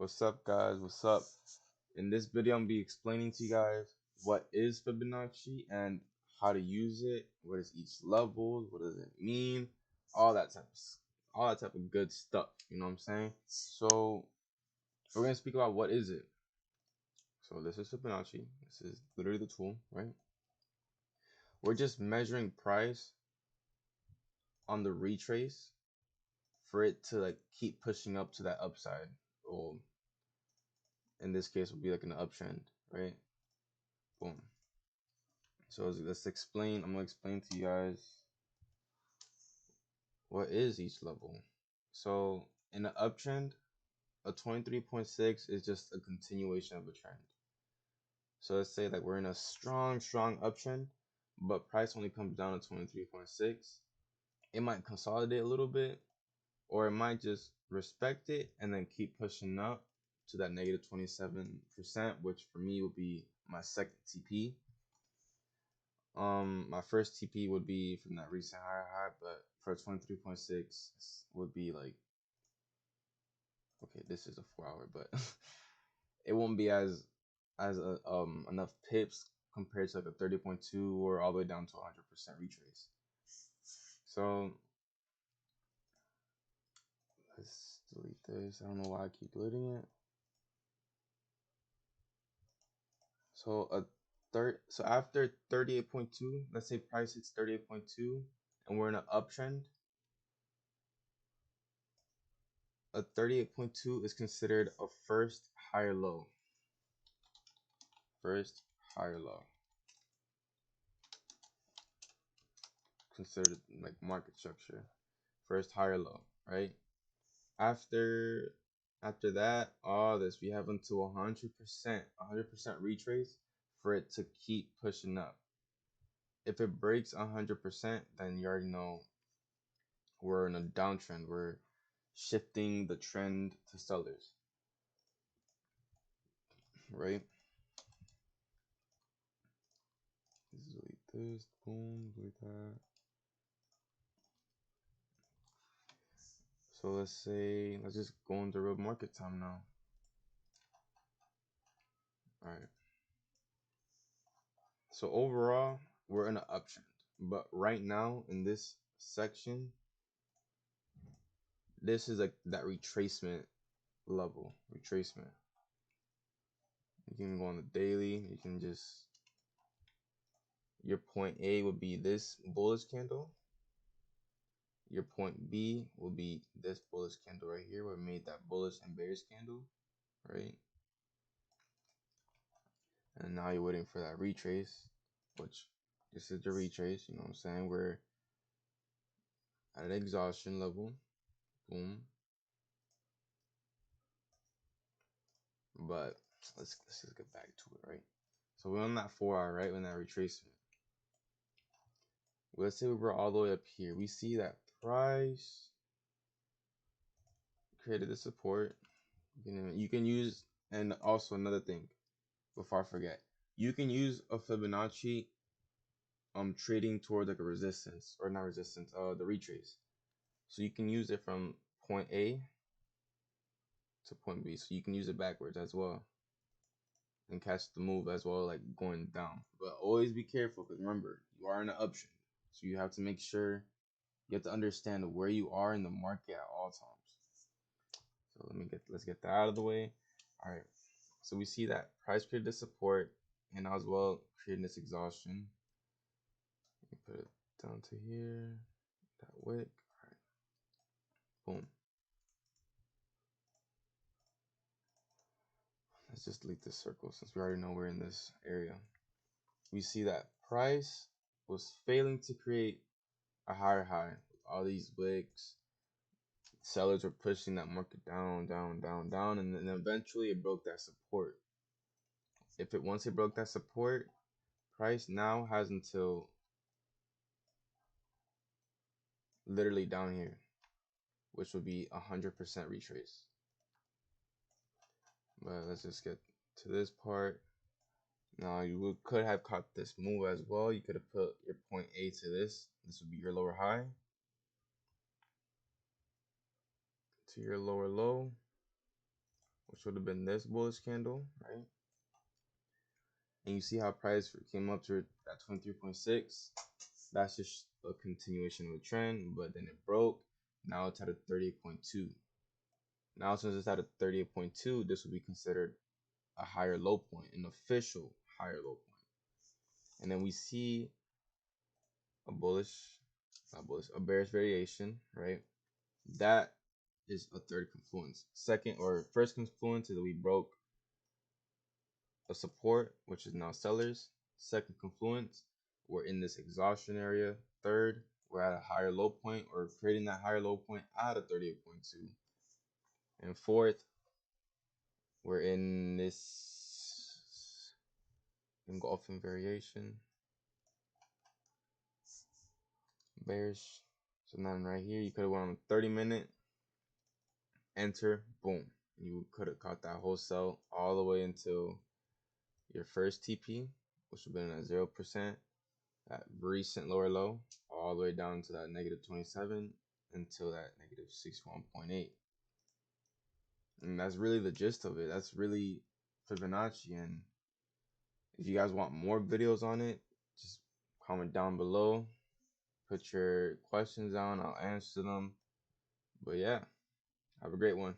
What's up, guys? What's up? In this video, I'm gonna be explaining to you guys what is Fibonacci and how to use it. What is each level? What does it mean? All that type of, all that type of good stuff. You know what I'm saying? So we're gonna speak about what is it. So this is Fibonacci. This is literally the tool, right? We're just measuring price on the retrace for it to like keep pushing up to that upside, or in this case would be like an uptrend, right? Boom. So let's explain. I'm gonna explain to you guys what is each level. So in an uptrend, a 23.6 is just a continuation of a trend. So let's say that we're in a strong uptrend, but price only comes down to 23.6. It might consolidate a little bit, or it might just respect it and then keep pushing up to that negative 27%, which for me would be my second TP. My first TP would be from that recent high, but for 23.6 would be like, okay, this is a 4 hour, but it won't be as enough pips compared to like a 30.2 or all the way down to 100% retrace. So let's delete this. I don't know why I keep deleting it. So so after 38.2, let's say price hits 38.2 and we're in an uptrend, a 38.2 is considered a first higher low. First higher low. Considered like market structure. First higher low, right? After that, all this we have until 100% retrace for it to keep pushing up. If it breaks 100%, then you already know we're in a downtrend. We're shifting the trend to sellers, right? Delete this, boom, delete that. So let's just go into real market time now. All right. So overall, we're in an uptrend, but right now in this section, this is like that retracement level. Retracement. You can go on the daily. You can just, your point A would be this bullish candle. Your point B will be this bullish candle right here, where we made that bullish and bearish candle, right? And now you're waiting for that retrace, which this is the retrace, you know what I'm saying? We're at an exhaustion level, boom. But let's just get back to it, right? So we're on that 4 hour, right? On that retracement. Let's say we're all the way up here. We see that price created the support. You can use, and also another thing, before I forget, you can use a Fibonacci trading towards like a resistance, or not resistance, the retrace. So you can use it from point A to point B. So you can use it backwards as well and catch the move as well, like going down. But always be careful, because remember, you are in an uptrend. So you have to make sure, you have to understand where you are in the market at all times. So let's get that out of the way. All right. So we see that price created this support and as well creating this exhaustion. Let me put it down to here. That wick. All right. Boom. Let's just delete this circle since we already know we're in this area. We see that price was failing to create a higher high. All these wicks, sellers were pushing that market down, and then eventually it broke that support. Once it broke that support, price now has until literally down here, which would be 100% retrace. But let's just get to this part. Now you could have caught this move as well. You could have put your point A to this. This would be your lower high to your lower low, which would have been this bullish candle, right? And you see how price came up to at 23.6. That's just a continuation of a trend, but then it broke. Now it's at a 38.2. Now since it's at a 38.2, this would be considered a higher low point, an official higher low point. And then we see a a bearish variation, right? That is a third confluence. Second or first confluence is that we broke a support, which is now sellers. Second confluence, we're in this exhaustion area. Third, we're at a higher low point or creating that higher low point at a 38.2. And fourth, we're in this engulfing variation, bearish. So now right here, you could have went on a 30-minute, enter, boom. You could have caught that whole sell all the way until your first TP, which would have been at 0%, that recent lower low, all the way down to that negative 27 until that negative 61.8. And that's really the gist of it. That's really Fibonacci. And if you guys want more videos on it, just comment down below. Put your questions down. I'll answer them. But yeah, have a great one.